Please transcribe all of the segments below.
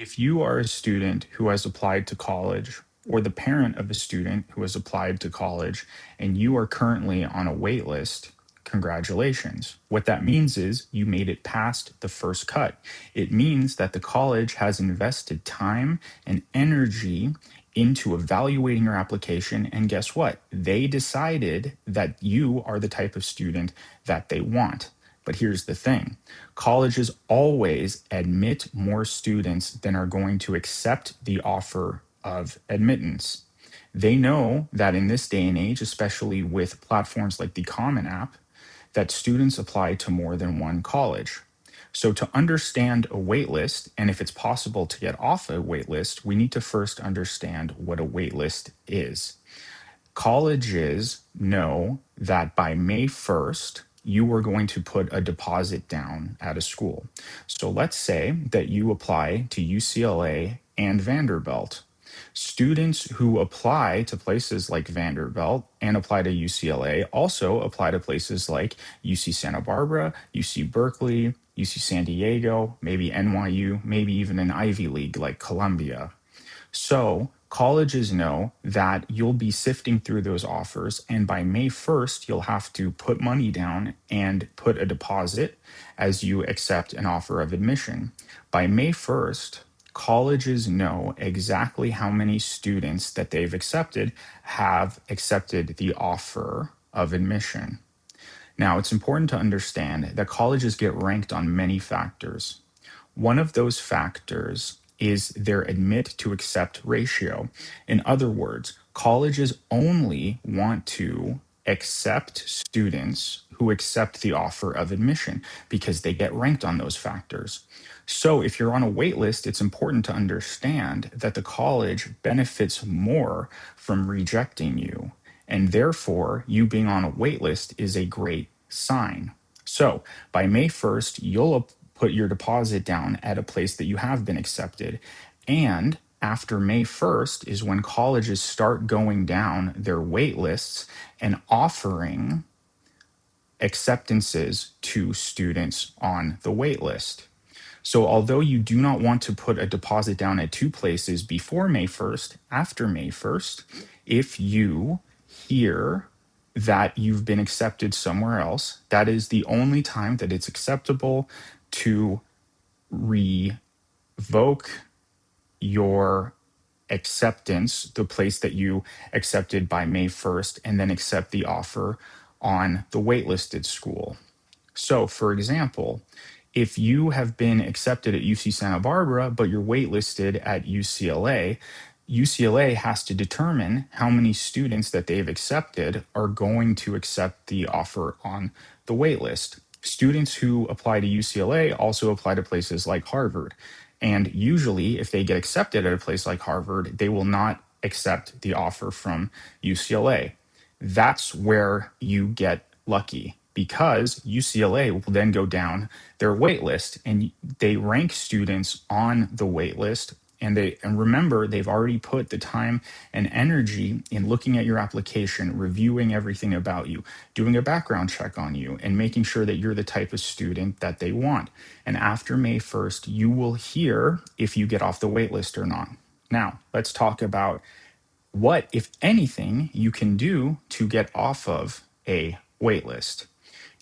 If you are a student who has applied to college, or the parent of a student who has applied to college, and you are currently on a wait list, congratulations. What that means is you made it past the first cut. It means that the college has invested time and energy into evaluating your application. And guess what? They decided that you are the type of student that they want. But here's the thing: colleges always admit more students than are going to accept the offer of admittance. They know that in this day and age, especially with platforms like the Common App, that students apply to more than one college. So, to understand a waitlist, and if it's possible to get off a waitlist, we need to first understand what a waitlist is. Colleges know that by May 1st, you are going to put a deposit down at a school. So let's say that you apply to UCLA and Vanderbilt. Students who apply to places like Vanderbilt and apply to UCLA also apply to places like UC Santa Barbara, UC Berkeley, UC San Diego, maybe NYU, maybe even an Ivy League like Columbia. So colleges know that you'll be sifting through those offers, and by May 1st, you'll have to put money down and put a deposit as you accept an offer of admission. By May 1st, colleges know exactly how many students that they've accepted have accepted the offer of admission. Now, it's important to understand that colleges get ranked on many factors. One of those factors is their admit to accept ratio. In other words, colleges only want to accept students who accept the offer of admission because they get ranked on those factors. So if you're on a wait list, it's important to understand that the college benefits more from rejecting you. And therefore, you being on a wait list is a great sign. So by May 1st, you'll put your deposit down at a place that you have been accepted. And after May 1st is when colleges start going down their wait lists and offering acceptances to students on the wait list. So, although you do not want to put a deposit down at two places before May 1st, after May 1st, if you hear that you've been accepted somewhere else, that is the only time that it's acceptable to revoke your acceptance, the place that you accepted by May 1st, and then accept the offer on the waitlisted school. So, for example, if you have been accepted at UC Santa Barbara, but you're waitlisted at UCLA, UCLA has to determine how many students that they've accepted are going to accept the offer on the waitlist. Students who apply to UCLA also apply to places like Harvard. And usually, if they get accepted at a place like Harvard, they will not accept the offer from UCLA. That's where you get lucky because UCLA will then go down their wait list and they rank students on the wait list. And remember, they've already put the time and energy in looking at your application, reviewing everything about you, doing a background check on you, and making sure that you're the type of student that they want. And after May 1st, you will hear if you get off the wait list or not. Now, let's talk about what, if anything, you can do to get off of a waitlist.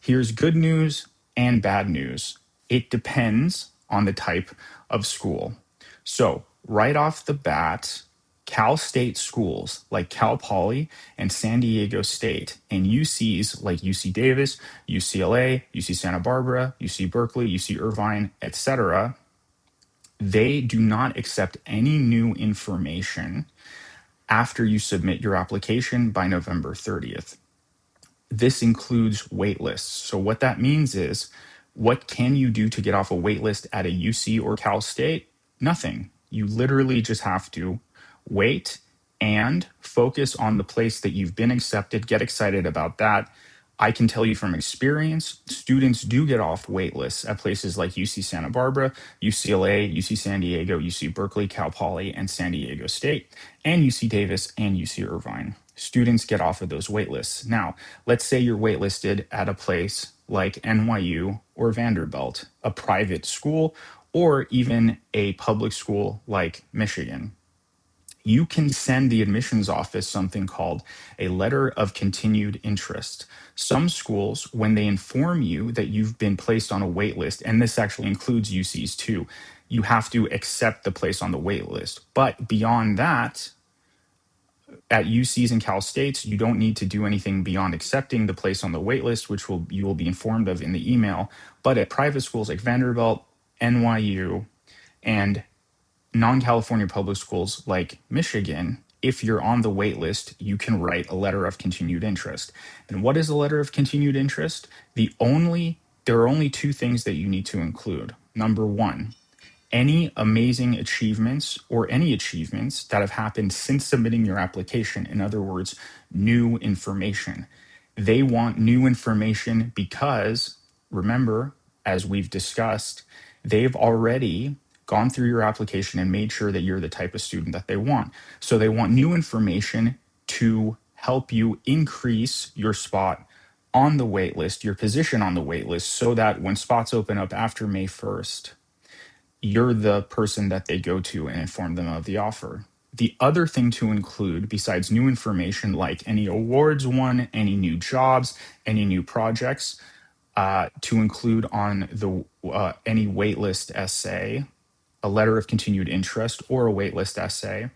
Here's good news and bad news. It depends on the type of school. So, right off the bat, Cal State schools like Cal Poly and San Diego State, and UCs like UC Davis, UCLA, UC Santa Barbara, UC Berkeley, UC Irvine, etc., they do not accept any new information after you submit your application by November 30th. This includes waitlists. So what that means is, what can you do to get off a waitlist at a UC or Cal State? Nothing. You literally just have to wait and focus on the place that you've been accepted. Get excited about that. I can tell you from experience, students do get off waitlists at places like UC Santa Barbara, UCLA, UC San Diego, UC Berkeley, Cal Poly, and San Diego State, and UC Davis and UC Irvine. Students get off of those waitlists. Now, let's say you're waitlisted at a place like NYU or Vanderbilt, a private school, or even a public school like Michigan, you can send the admissions office something called a letter of continued interest. Some schools, when they inform you that you've been placed on a wait list, and this actually includes UCs too, you have to accept the place on the wait list. But beyond that, at UCs and Cal States, you don't need to do anything beyond accepting the place on the wait list, which you will be informed of in the email. But at private schools like Vanderbilt, NYU, and non-California public schools like Michigan, if you're on the wait list, you can write a letter of continued interest. And what is a letter of continued interest? There are only two things that you need to include. Number one, any amazing achievements or any achievements that have happened since submitting your application. In other words, new information. They want new information because, remember, as we've discussed, they've already gone through your application and made sure that you're the type of student that they want. So they want new information to help you increase your spot on the wait list, your position on the wait list, so that when spots open up after May 1st, you're the person that they go to and inform them of the offer. The other thing to include, besides new information like any awards won, any new jobs, any new projects, to include on the any waitlist essay, a letter of continued interest, or a waitlist essay.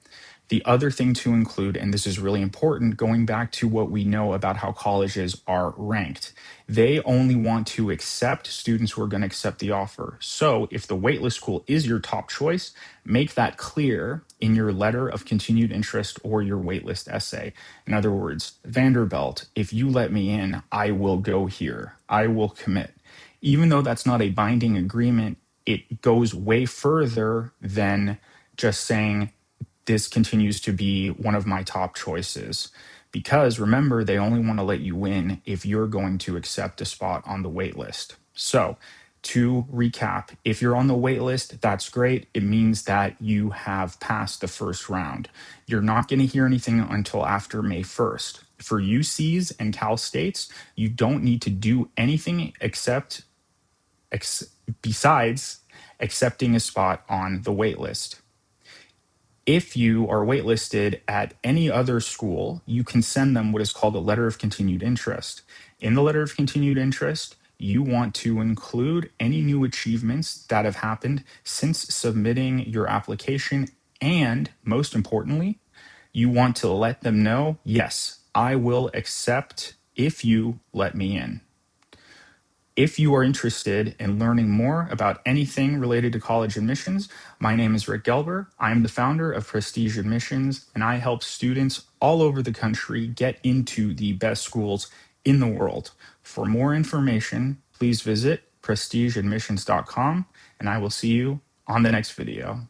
The other thing to include, and this is really important, going back to what we know about how colleges are ranked, they only want to accept students who are going to accept the offer. So if the waitlist school is your top choice, make that clear in your letter of continued interest or your waitlist essay. In other words, Vanderbilt, if you let me in, I will go here. I will commit. Even though that's not a binding agreement, it goes way further than just saying, this continues to be one of my top choices. Because remember, they only want to let you in if you're going to accept a spot on the wait list. So to recap, if you're on the wait list, that's great. It means that you have passed the first round. You're not going to hear anything until after May 1st. For UCs and Cal States, you don't need to do anything besides accepting a spot on the wait list. If you are waitlisted at any other school, you can send them what is called a letter of continued interest. In the letter of continued interest, you want to include any new achievements that have happened since submitting your application. And most importantly, you want to let them know, yes, I will accept if you let me in. If you are interested in learning more about anything related to college admissions, my name is Rick Gelber. I'm the founder of Prestige Admissions, and I help students all over the country get into the best schools in the world. For more information, please visit prestigeadmissions.com, and I will see you on the next video.